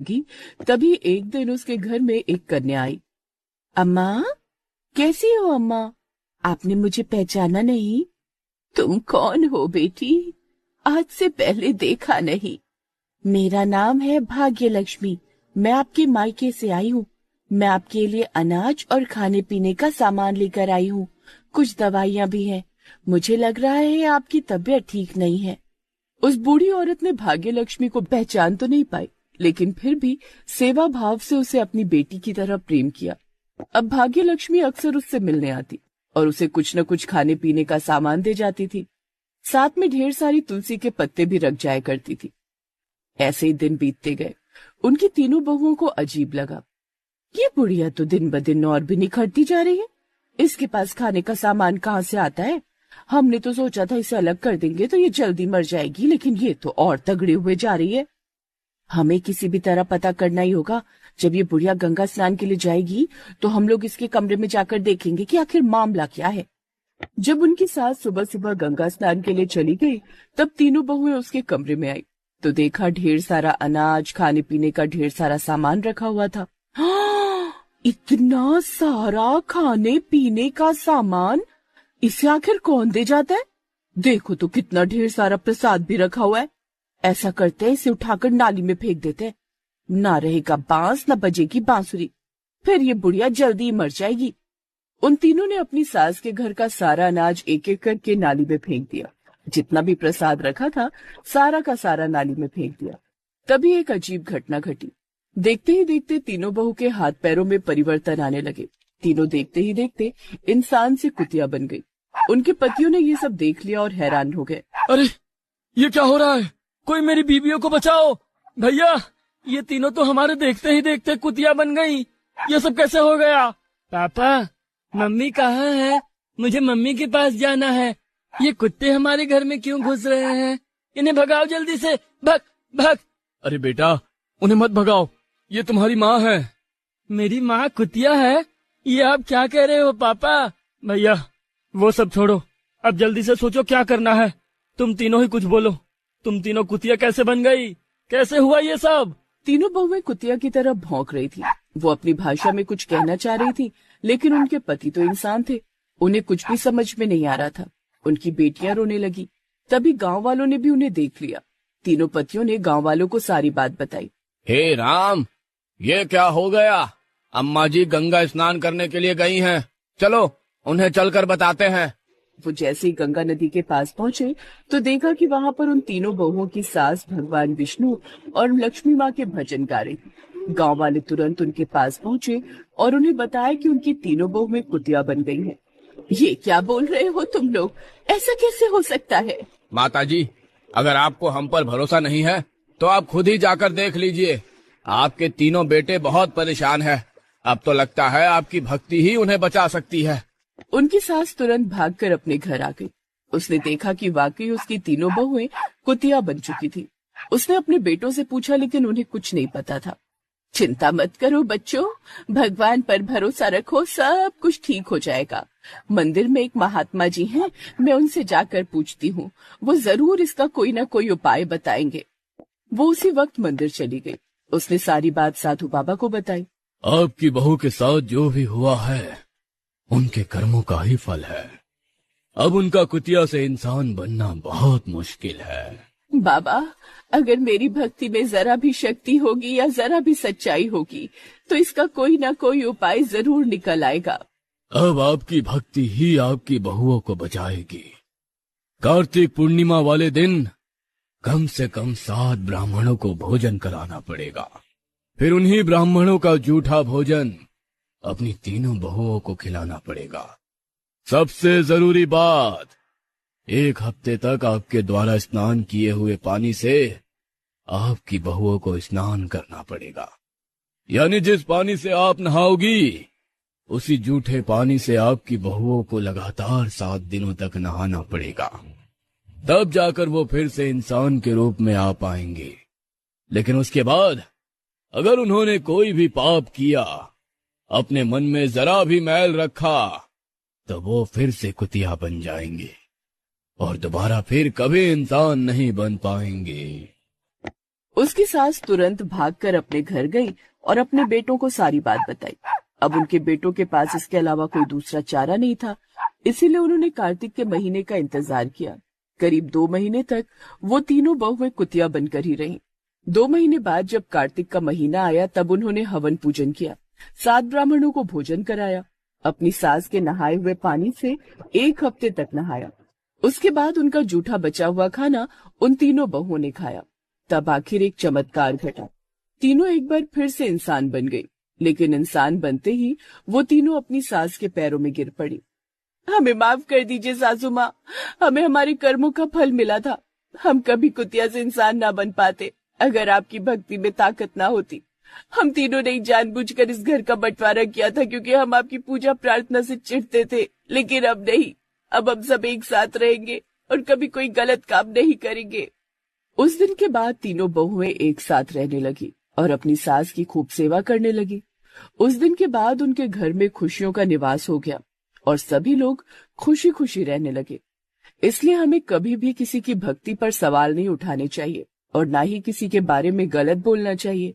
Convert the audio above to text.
की तभी एक दिन उसके घर में एक कन्या आई। अम्मा, कैसी हो अम्मा? आपने मुझे पहचाना नहीं? तुम कौन हो बेटी? आज से पहले देखा नहीं। मेरा नाम है भाग्यलक्ष्मी। मैं आपके मायके से आई हूँ। मैं आपके लिए अनाज और खाने पीने का सामान लेकर आई हूँ। कुछ दवाइयाँ भी हैं। मुझे लग रहा है आपकी तबीयत ठीक नहीं है। उस बूढ़ी औरत ने भाग्यलक्ष्मी को पहचान तो नहीं पाई, लेकिन फिर भी सेवा भाव से उसे अपनी बेटी की तरह प्रेम किया। अब भाग्यलक्ष्मी अक्सर उससे मिलने आती और उसे कुछ न कुछ खाने पीने का सामान दे जाती थी। साथ में ढेर सारी तुलसी के पत्ते भी रख जाया करती थी। ऐसे ही दिन बीतते गए। उनकी तीनों बहुओं को अजीब लगा, ये बुढ़िया तो दिन ब दिन और भी निखरती जा रही है। इसके पास खाने का सामान कहाँ से आता है? हमने तो सोचा था इसे अलग कर देंगे तो ये जल्दी मर जाएगी, लेकिन ये तो और तगड़े हुए जा रही है। हमें किसी भी तरह पता करना ही होगा। जब ये बुढ़िया गंगा स्नान के लिए जाएगी तो हम लोग इसके कमरे में जाकर देखेंगे कि आखिर मामला क्या है। जब उनकी सास सुबह सुबह गंगा स्नान के लिए चली गई, तब तीनों बहुएं उसके कमरे में आई तो देखा ढेर सारा अनाज, खाने पीने का ढेर सारा सामान रखा हुआ था। इतना सारा खाने पीने का सामान, इसे आखिर कौन दे जाता है? देखो तो कितना ढेर सारा प्रसाद भी रखा हुआ है। ऐसा करते हैं, इसे उठाकर नाली में फेंक देते हैं। ना रहेगा बांस, न बजेगी बांसुरी, फिर ये बुढ़िया जल्दी ही मर जाएगी। उन तीनों ने अपनी सास के घर का सारा अनाज एक एक करके नाली में फेंक दिया। जितना भी प्रसाद रखा था सारा का सारा नाली में फेंक दिया। तभी एक अजीब घटना घटी। देखते ही देखते तीनों बहू के हाथ पैरों में परिवर्तन आने लगे। तीनों देखते ही देखते इंसान से कुतिया बन गई। उनके पतियों ने ये सब देख लिया और हैरान हो गए। अरे, ये क्या हो रहा है? कोई मेरी बीवियों को बचाओ भैया। ये तीनों तो हमारे देखते ही देखते कुतिया बन गई। ये सब कैसे हो गया? पापा, मम्मी कहाँ है? मुझे मम्मी के पास जाना है। ये कुत्ते हमारे घर में क्यों घुस रहे हैं? इन्हें भगाओ जल्दी से, भग भग। अरे बेटा, उन्हें मत भगाओ, ये तुम्हारी माँ है। मेरी माँ कुतिया है? ये आप क्या कह रहे हो पापा? भैया वो सब छोड़ो, अब जल्दी से सोचो क्या करना है। तुम तीनों ही कुछ बोलो, तुम तीनों कुतिया कैसे बन गई? कैसे हुआ ये सब? तीनों बहुएं कुतिया की तरह भौंक रही थी। वो अपनी भाषा में कुछ कहना चाह रही थी, लेकिन उनके पति तो इंसान थे, उन्हें कुछ भी समझ में नहीं आ रहा था। उनकी बेटियां रोने लगी। तभी गांव वालों ने भी उन्हें देख लिया। तीनों पतियों ने गांव वालों को सारी बात बताई। हे राम, ये क्या हो गया? अम्मा जी गंगा स्नान करने के लिए गई हैं। चलो उन्हें चलकर बताते हैं। वो जैसे ही गंगा नदी के पास पहुंचे तो देखा कि वहां पर उन तीनों बहुओं की सास भगवान विष्णु और लक्ष्मी माँ के भजन गा रही थी। गांव वाले तुरंत उनके पास पहुंचे और उन्हें बताया कि उनकी तीनों बहुएं कुतिया बन गई हैं। ये क्या बोल रहे हो तुम लोग? ऐसा कैसे हो सकता है? माता जी, अगर आपको हम पर भरोसा नहीं है तो आप खुद ही जाकर देख लीजिए। आपके तीनों बेटे बहुत परेशान हैं। अब तो लगता है आपकी भक्ति ही उन्हें बचा सकती है। उनकी सास तुरंत भागकर अपने घर आ गई। उसने देखा कि वाकई उसकी तीनों बहुएं कुतिया बन चुकी थी। उसने अपने बेटों से पूछा, लेकिन उन्हें कुछ नहीं पता था। चिंता मत करो बच्चों, भगवान पर भरोसा रखो, सब कुछ ठीक हो जाएगा। मंदिर में एक महात्मा जी हैं, मैं उनसे जाकर पूछती हूँ, वो जरूर इसका कोई न कोई उपाय बताएंगे। वो उसी वक्त मंदिर चली गई। उसने सारी बात साधु बाबा को बताई। आपकी बहू के साथ जो भी हुआ है उनके कर्मों का ही फल है। अब उनका कुतिया से इंसान बनना बहुत मुश्किल है। बाबा, अगर मेरी भक्ति में जरा भी शक्ति होगी या जरा भी सच्चाई होगी तो इसका कोई ना कोई उपाय जरूर निकल आएगा। अब आपकी भक्ति ही आपकी बहुओं को बचाएगी। कार्तिक पूर्णिमा वाले दिन कम से कम 7 ब्राह्मणों को भोजन कराना पड़ेगा। फिर उन्हीं ब्राह्मणों का जूठा भोजन अपनी तीनों बहुओं को खिलाना पड़ेगा। सबसे जरूरी बात, 1 हफ्ते तक आपके द्वारा स्नान किए हुए पानी से आपकी बहुओं को स्नान करना पड़ेगा। यानी जिस पानी से आप नहाओगी उसी जूठे पानी से आपकी बहुओं को लगातार 7 दिनों तक नहाना पड़ेगा। तब जाकर वो फिर से इंसान के रूप में आ पाएंगे। लेकिन उसके बाद अगर उन्होंने कोई भी पाप किया, अपने मन में जरा भी मैल रखा, तो वो फिर से कुतिया बन जाएंगे और दोबारा फिर कभी इंसान नहीं बन पाएंगे। उसकी सास तुरंत भागकर अपने घर गई और अपने बेटों को सारी बात बताई। अब उनके बेटों के पास इसके अलावा कोई दूसरा चारा नहीं था, इसीलिए उन्होंने कार्तिक के महीने का इंतजार किया। करीब 2 महीने तक वो तीनों बहुएं कुतिया बनकर ही रहीं। 2 महीने बाद जब कार्तिक का महीना आया तब उन्होंने हवन पूजन किया, 7 ब्राह्मणों को भोजन कराया, अपनी सास के नहाए हुए पानी से 1 हफ्ते तक नहाया। उसके बाद उनका जूठा बचा हुआ खाना उन तीनों बहुओं ने खाया। तब आखिर एक चमत्कार घटा, तीनों एक बार फिर से इंसान बन गई। लेकिन इंसान बनते ही वो तीनों अपनी सास के पैरों में गिर पड़ी। हमें माफ कर दीजिए सासू माँ, हमें हमारे कर्मों का फल मिला था, हम कभी कुतिया से इंसान ना बन पाते। अगर आपकी भक्ति में ताकत ना होती, हम तीनों ने जानबूझकर इस घर का बंटवारा किया था क्योंकि हम आपकी पूजा प्रार्थना से चिढ़ते थे। लेकिन अब नहीं, अब हम सब एक साथ रहेंगे और कभी कोई गलत काम नहीं करेंगे। उस दिन के बाद तीनों बहुएं एक साथ रहने लगी और अपनी सास की खूब सेवा करने लगी। उस दिन के बाद उनके घर में खुशियों का निवास हो गया और सभी लोग खुशी खुशी रहने लगे। इसलिए हमें कभी भी किसी की भक्ति पर सवाल नहीं उठाने चाहिए और ना ही किसी के बारे में गलत बोलना चाहिए।